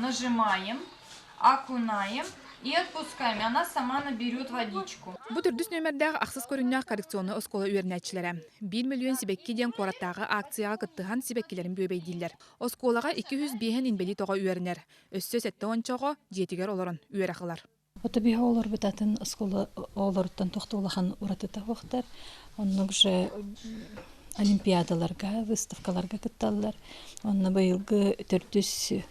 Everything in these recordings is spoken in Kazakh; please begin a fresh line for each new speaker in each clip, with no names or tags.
нажимаем, окунаем и отпускаем. И она сама наберет водичку.
Бу түрдүс нөмердәг аксыз көрүннәк коррекционный оскола үйренәчләре. 1 миллион сибекки ден кораттагы акцияга кыттыган сибеккилерин бөбейдилер. Осколага 200 биһен инбели тога үйренер. Өссө сетте ончого жетигер олорон үйрәхылар.
Отобиха олар битатын оскола олардан тохтолахан уратыта вактар. Оннук же олимпиадаларга, выставкаларга кытталлар. Онна быйылгы төртүс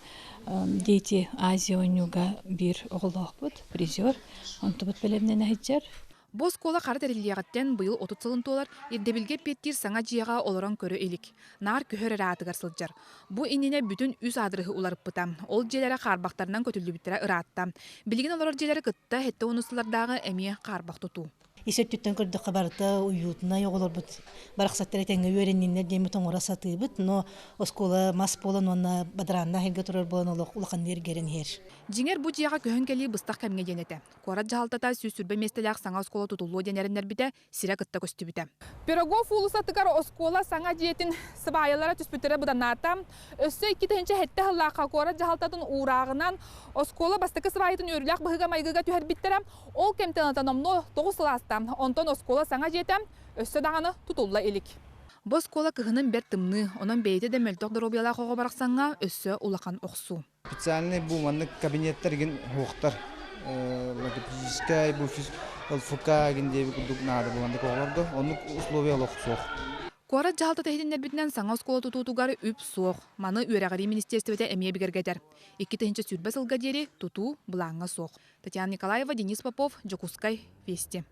дети Азия ойнуга бир оголоқпут, призер. Онтубут белемнен ахиджар.
Бу оскола кары терилиягаттен быйыл 30 сылынтуулар ирдебилге петтир саңа жияга олорон көрө элик. Нар көһөр ыраатыгар сылжар. Бу инине бүтүн үз адрыгы уларыппыта. Ол желери карбактарынан көтүлүбүттөрө ыраатта. Билген олор желери кытта хетте онусулардагы эмие карбак тутуу.
Исеттен көрдө кабарта уютна йоголор бут. Бараксаттар теңге үйрениннер деме тоңора сатыбыт, но оскола мас болон онна бадранда хелге турар болон улахан дергерен хер.
Жиңер бу жияга көһөн кели быстак кемге денете. Кора жалтата сүрбе местелек саңа оскола тутулуу денерендер бите, сире кытта көстүбүтө. Пирогов улусатыгар оскола саңа диетин сыбайылара түспүтөрө буданата. Өссө 2-нче хетте халлака кора жалтатын урагынан оскола бастакы сыбайытын өрүлөк быгыга майгыга түһөр биттерем. Ол кемтенатан номно 9 класста онтон оскола саңа диетем, өссө даганы тутулла элик. Бу оскола кыһынын бер тымны, онон бейте де мөлтөк дробияла кого бараксаңга өссө улахан оксу.
Специальный буманный кабинеттерген хоқтар. Логопедическая, буфис, ЛФК, гендеви кудук надо буманный коголорду, onun условия лохсох.
Кора жалта tehidinler bitinen саңа оскола тутутугары үп соқ. Маны үйрәгәри министерствете эмие бигергәдер. 2-нче сүрбә сылга дери туту булаңга соқ. Татьяна Николаева, Денис Попов, Джокускай, Вести.